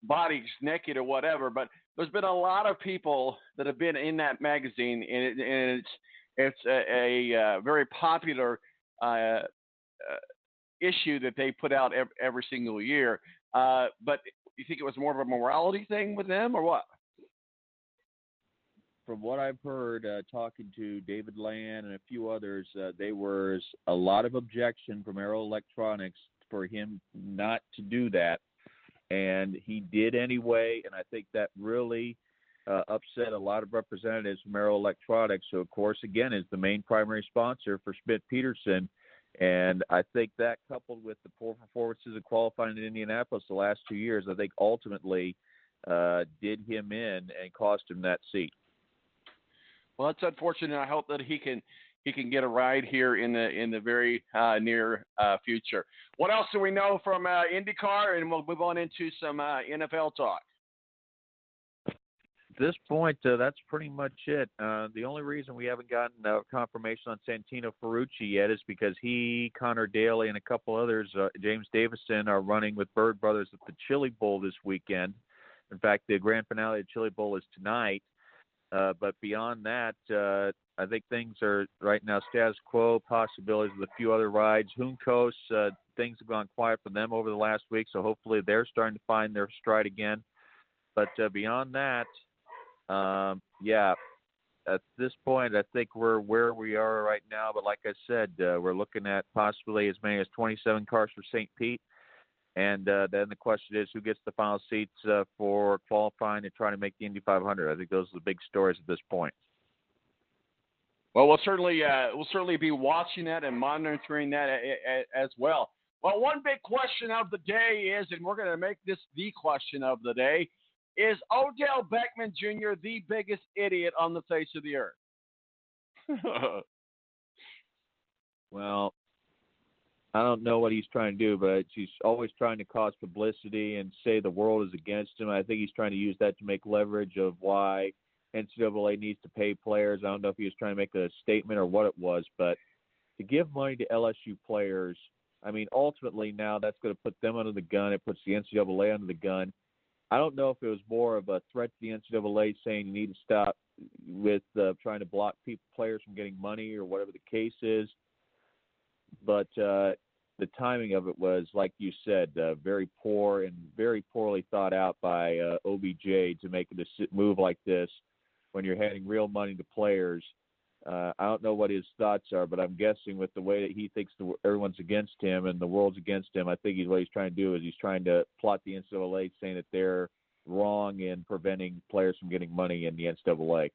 bodies naked or whatever. But there's been a lot of people that have been in that magazine, and it's a very popular uh, issue that they put out every single year. But you think it was more of a morality thing with them, or what? From what I've heard, talking to David Land and a few others, there was a lot of objection from Aero Electronics for him not to do that, and he did anyway. And I think that really upset a lot of representatives from Aero Electronics, who, of course, again, is the main primary sponsor for Schmidt Peterson. And I think that, coupled with the poor performances of qualifying in Indianapolis the last 2 years, I think ultimately did him in and cost him that seat. Well, it's unfortunate. I hope that he can get a ride here in the very near future. What else do we know from IndyCar? And we'll move on into some NFL talk. At this point, that's pretty much it. The only reason we haven't gotten confirmation on Santino Ferrucci yet is because he, Connor Daly, and a couple others, James Davison, are running with Bird Brothers at the Chili Bowl this weekend. In fact, the grand finale of the Chili Bowl is tonight. But beyond that, I think things are right now status quo, possibilities with a few other rides. Juncos, things have gone quiet for them over the last week, so hopefully they're starting to find their stride again. But beyond that, at this point, I think we're where we are right now. But like I said, we're looking at possibly as many as 27 cars for St. Pete. And then the question is, who gets the final seats for qualifying and trying to make the Indy 500? I think those are the big stories at this point. Well, we'll certainly be watching that and monitoring that as well. Well, one big question of the day is, and we're going to make this the question of the day, is Odell Beckham Jr. the biggest idiot on the face of the earth? Well, I don't know what he's trying to do, but he's always trying to cause publicity and say the world is against him. I think he's trying to use that to make leverage of why NCAA needs to pay players. I don't know if he was trying to make a statement or what it was, but to give money to LSU players, I mean, ultimately now that's going to put them under the gun. It puts the NCAA under the gun. I don't know if it was more of a threat to the NCAA saying you need to stop with trying to block players from getting money or whatever the case is. But the timing of it was, like you said, very poor and very poorly thought out by OBJ to make a move like this when you're handing real money to players. I don't know what his thoughts are, but I'm guessing with the way that he thinks everyone's against him and the world's against him, I think what he's trying to do is he's trying to plot the NCAA, saying that they're wrong in preventing players from getting money in the NCAA.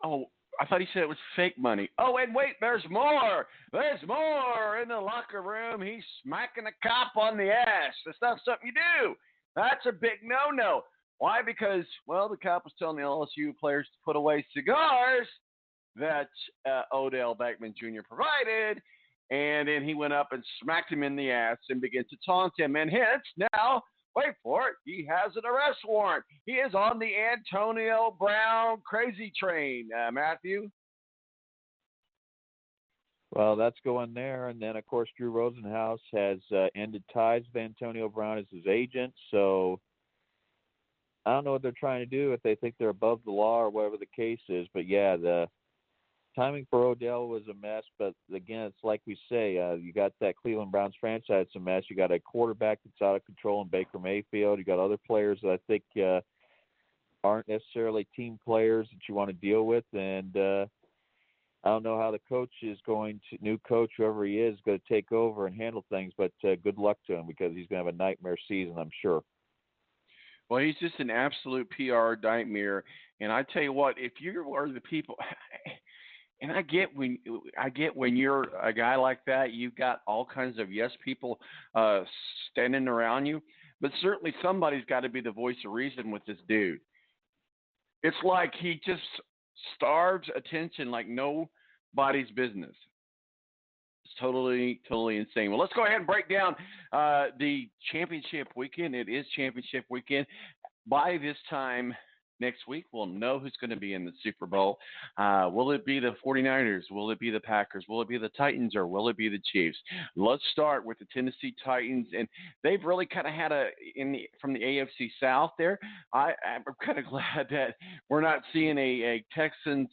Oh, I thought he said it was fake money. Oh, and wait, there's more. There's more in the locker room. He's smacking a cop on the ass. That's not something you do. That's a big no-no. Why? Because, well, the cop was telling the LSU players to put away cigars that Odell Beckham Jr. provided, and then he went up and smacked him in the ass and began to taunt him. And hence, now, wait for it, he has an arrest warrant. He is on the Antonio Brown crazy train, Matthew. Well, that's going there. And then, of course, Drew Rosenhaus has ended ties with Antonio Brown as his agent. So I don't know what they're trying to do, if they think they're above the law or whatever the case is. But, yeah, the timing for Odell was a mess. But, again, it's like we say, you got that Cleveland Browns franchise, it's a mess. You got a quarterback that's out of control in Baker Mayfield. You got other players that I think aren't necessarily team players that you want to deal with. And I don't know how the coach is new coach, whoever he is going to take over and handle things. But good luck to him, because he's going to have a nightmare season, I'm sure. Well, he's just an absolute PR nightmare. And I tell you what, if you are the people, and I get when you're a guy like that, you've got all kinds of yes people standing around you. But certainly somebody's got to be the voice of reason with this dude. It's like he just starves attention like nobody's business. It's totally insane. Well, let's go ahead and break down the championship weekend. It is championship weekend. By this time next week, we'll know who's going to be in the Super Bowl. Will it be the 49ers? Will it be the Packers? Will it be the Titans? Or will it be the Chiefs? Let's start with the Tennessee Titans. And they've really kind of had from the AFC South there. I'm kind of glad that we're not seeing a Texans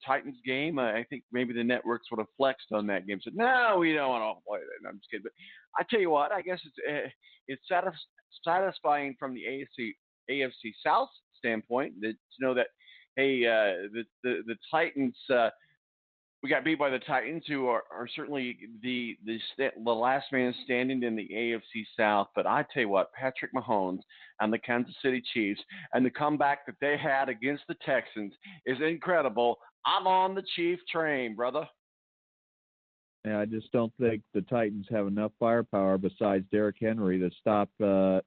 Titans game. I think maybe the networks would have flexed on that game. Said, no, we don't want to play that. I'm just kidding. But I tell you what, I guess it's satisfying from the AFC South standpoint to know that hey, the Titans. We got beat by the Titans, who are certainly the last man standing in the AFC South. But I tell you what, Patrick Mahomes and the Kansas City Chiefs and the comeback that they had against the Texans is incredible. I'm on the Chief train, brother. Yeah, I just don't think the Titans have enough firepower besides Derrick Henry to stop to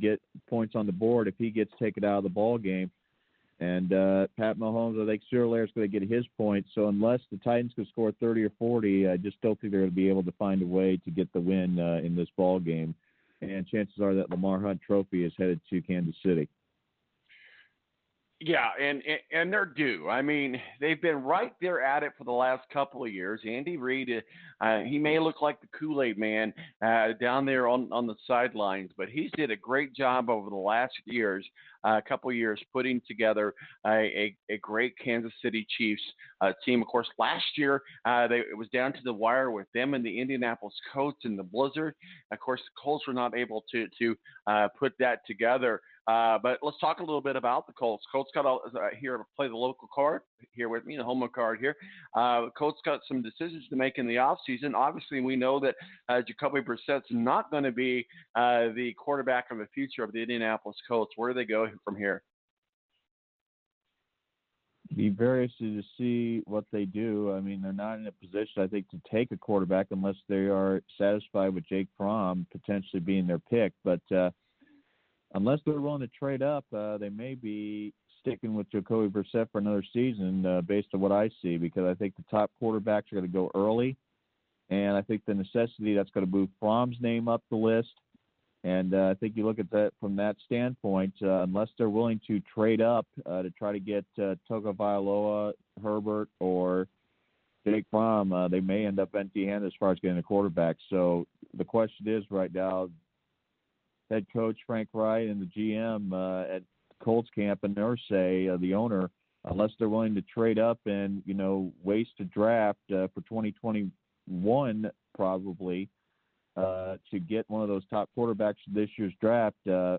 get points on the board if he gets taken out of the ball game. And Pat Mahomes, I think Lair is going to get his points. So unless the Titans can score 30 or 40, I just don't think they're going to be able to find a way to get the win in this ball game. And chances are that Lamar Hunt Trophy is headed to Kansas City. Yeah, and they're due. I mean, they've been right there at it for the last couple of years. Andy Reid, he may look like the Kool-Aid man down there on the sidelines, but he's did a great job over the last couple of years, putting together a great Kansas City Chiefs team. Of course, last year it was down to the wire with them and the Indianapolis Colts in the blizzard. Of course, the Colts were not able to put that together. But let's talk a little bit about the Colts. Colts got here to play the local card here with me, the home card here. Colts got some decisions to make in the offseason. Obviously, we know that Jacoby Brissett's not going to be the quarterback of the future of the Indianapolis Colts. Where do they go from here? Be very interested to see what they do. I mean, they're not in a position, I think, to take a quarterback unless they are satisfied with Jake Fromm potentially being their pick. But unless they're willing to trade up, they may be sticking with Jacoby Brissett for another season based on what I see, because I think the top quarterbacks are going to go early, and I think the necessity that's going to move Fromm's name up the list. And I think you look at that from that standpoint, unless they're willing to trade up to try to get Tagovailoa, Herbert, or Jake Fromm, they may end up empty-handed as far as getting a quarterback. So the question is right now, head coach Frank Wright and the GM at Colts camp and Irsay, the owner, unless they're willing to trade up and, waste a draft for 2021 probably to get one of those top quarterbacks for this year's draft, they're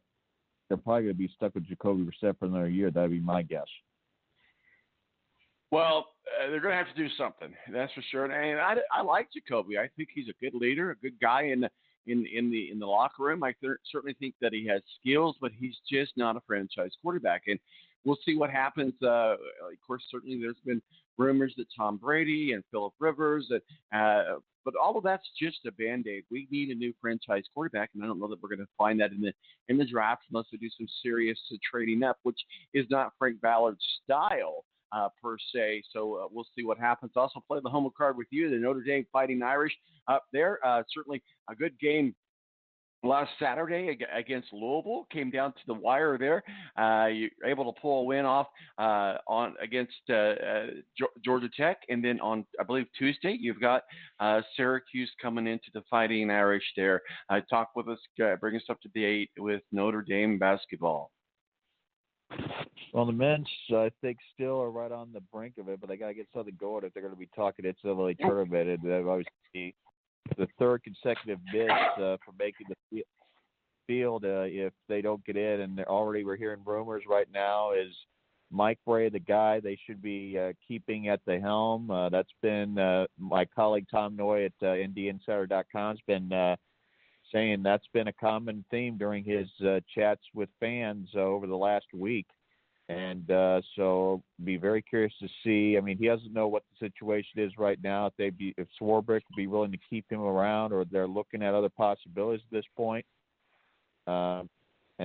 probably going to be stuck with Jacoby Brissett for another year. That would be my guess. Well, they're going to have to do something, that's for sure. And I like Jacoby. I think he's a good leader, a good guy in the locker room. I certainly think that he has skills, but he's just not a franchise quarterback. And we'll see what happens. Of course, certainly there's been rumors that Tom Brady and Phillip Rivers, but all of that's just a Band-Aid. We need a new franchise quarterback, and I don't know that we're going to find that in the draft unless we do some serious trading up, which is not Frank Ballard's style. Per se, so we'll see what happens. Also play the home card with you, the Notre Dame Fighting Irish up there. Certainly a good game last Saturday against Louisville. Came down to the wire there. You're able to pull a win off against Georgia Tech, and then on, I believe, Tuesday, you've got Syracuse coming into the Fighting Irish there. Talk with us, bring us up to date with Notre Dame basketball. Well, the men's, I think, still are right on the brink of it, but they got to get something going if they're going to be talking NCAA tournament. They've obviously the third consecutive miss for making the field if they don't get in, and we're hearing rumors right now is Mike Bray, the guy they should be keeping at the helm. That's been my colleague Tom Noy at IndyInsider.com has been saying that's been a common theme during his chats with fans over the last week. And so be very curious to see. I mean, he doesn't know what the situation is right now. If Swarbrick would be willing to keep him around, or they're looking at other possibilities at this point. And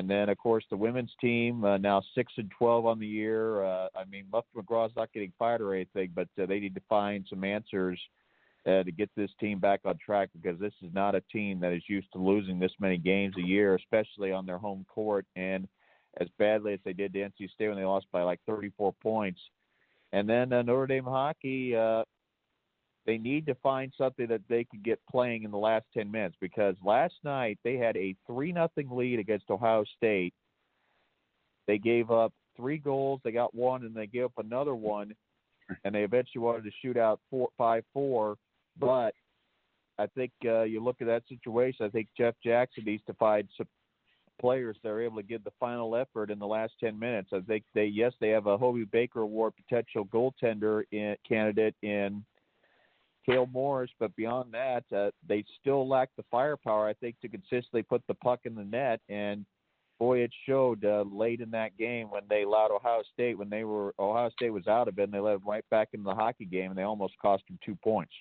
then, of course, the women's team now 6-12 on the year. I mean, Muff McGraw's not getting fired or anything, but they need to find some answers to get this team back on track, because this is not a team that is used to losing this many games a year, especially on their home court. And as badly as they did to NC State when they lost by like 34 points. And then Notre Dame hockey, they need to find something that they could get playing in the last 10 minutes, because last night they had a 3-0 lead against Ohio State. They gave up 3 goals. They got 1, and they gave up another 1, and they eventually wanted to shoot out 5-4. But I think you look at that situation, I think Jeff Jackson needs to find some players that are able to give the final effort in the last 10 minutes. I think they have a Hobie Baker Award potential goaltender candidate in Cale Morris, but beyond that, they still lack the firepower, I think, to consistently put the puck in the net. And boy, it showed late in that game when they allowed Ohio State was out of it, and they let them right back into the hockey game, and they almost cost them 2 points.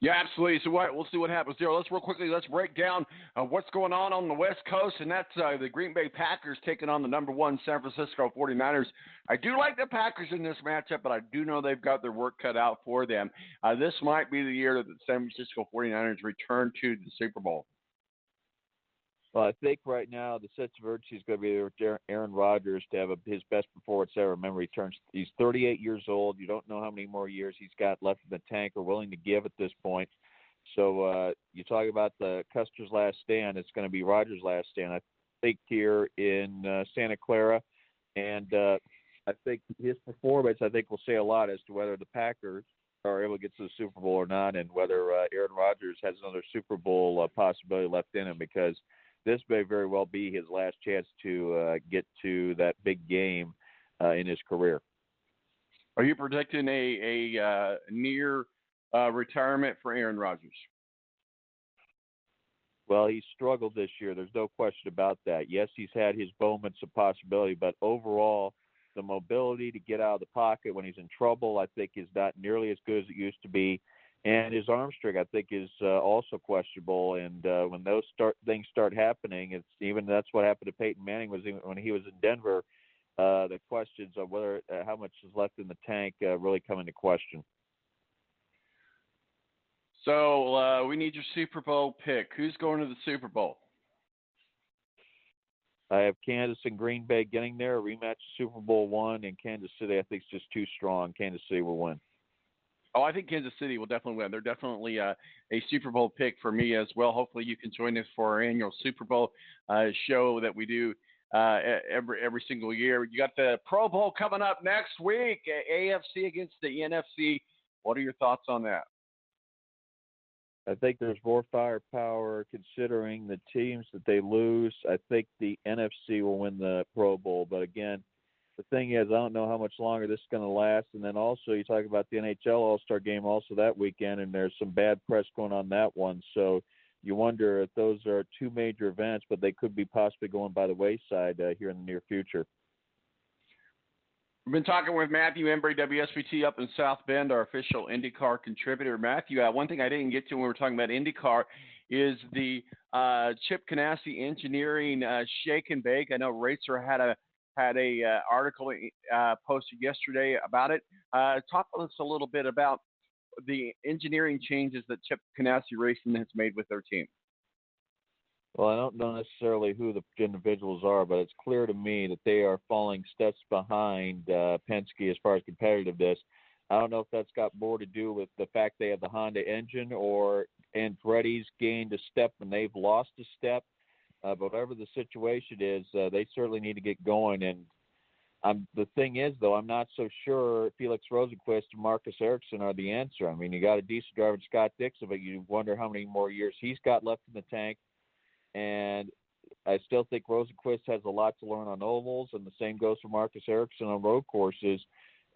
Yeah, absolutely. So we'll see what happens there. Let's break down what's going on the West Coast, and that's the Green Bay Packers taking on the number 1 San Francisco 49ers. I do like the Packers in this matchup, but I do know they've got their work cut out for them. This might be the year that the San Francisco 49ers return to the Super Bowl. Well, I think right now the sense of urgency is going to be there with Aaron Rodgers to have his best performance ever. Remember, he's 38 years old. You don't know how many more years he's got left in the tank or willing to give at this point. So you talk about the Custer's last stand. It's going to be Rodgers' last stand, I think, here in Santa Clara. And I think his performance, will say a lot as to whether the Packers are able to get to the Super Bowl or not, and whether Aaron Rodgers has another Super Bowl possibility left in him, because this may very well be his last chance to get to that big game in his career. Are you predicting a near retirement for Aaron Rodgers? Well, he's struggled this year. There's no question about that. Yes, he's had his moments of possibility, but overall, the mobility to get out of the pocket when he's in trouble, I think, is not nearly as good as it used to be. And his arm strength, I think, is also questionable. And when those things start happening, that's what happened to Peyton Manning when he was in Denver. The questions of whether how much is left in the tank really come into question. So we need your Super Bowl pick. Who's going to the Super Bowl? I have Kansas and Green Bay getting there, a rematch of Super Bowl I, and Kansas City I think is just too strong. Kansas City will win. Oh, I think Kansas City will definitely win. They're definitely a Super Bowl pick for me as well. Hopefully you can join us for our annual Super Bowl show that we do every single year. You got the Pro Bowl coming up next week, AFC against the NFC. What are your thoughts on that? I think there's more firepower considering the teams that they lose. I think the NFC will win the Pro Bowl. But, again, the thing is, I don't know how much longer this is going to last. And then also you talk about the NHL All-Star Game also that weekend, and there's some bad press going on that one. So you wonder if those are 2 major events, but they could be possibly going by the wayside here in the near future. We've been talking with Matthew Embury, WSBT up in South Bend, our official IndyCar contributor. Matthew, one thing I didn't get to when we were talking about IndyCar is the Chip Ganassi Engineering Shake and Bake. I know Racer had a article posted yesterday about it. Talk to us a little bit about the engineering changes that Chip Ganassi Racing has made with their team. Well, I don't know necessarily who the individuals are, but it's clear to me that they are falling steps behind Penske as far as competitiveness. I don't know if that's got more to do with the fact they have the Honda engine or Andretti's gained a step and they've lost a step. But whatever the situation is, they certainly need to get going. And the thing is, though, I'm not so sure Felix Rosenqvist and Marcus Ericsson are the answer. I mean, you got a decent driver in Scott Dixon, but you wonder how many more years he's got left in the tank. And I still think Rosenqvist has a lot to learn on ovals, and the same goes for Marcus Ericsson on road courses.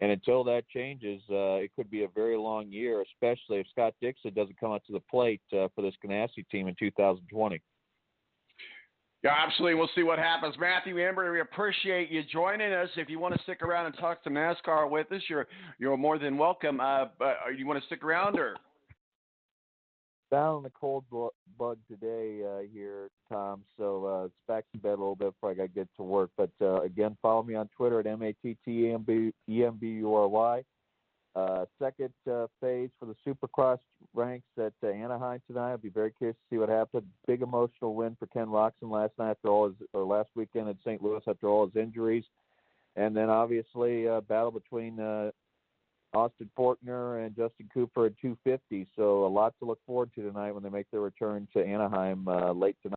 And until that changes, it could be a very long year, especially if Scott Dixon doesn't come up to the plate for this Ganassi team in 2020. Yeah, absolutely. We'll see what happens. Matthew Embury, we appreciate you joining us. If you want to stick around and talk to NASCAR with us, you're more than welcome. But you want to stick around or? Down on the cold bug today here, Tom, so it's back to bed a little bit before I got to get to work. But, again, follow me on Twitter at MATTEMBURY. Second phase for the Supercross ranks at Anaheim tonight. I'll be very curious to see what happens. Big emotional win for Ken Roczen last last weekend at St. Louis after all his injuries. And then obviously a battle between Austin Forkner and Justin Cooper at 250. So a lot to look forward to tonight when they make their return to Anaheim late tonight.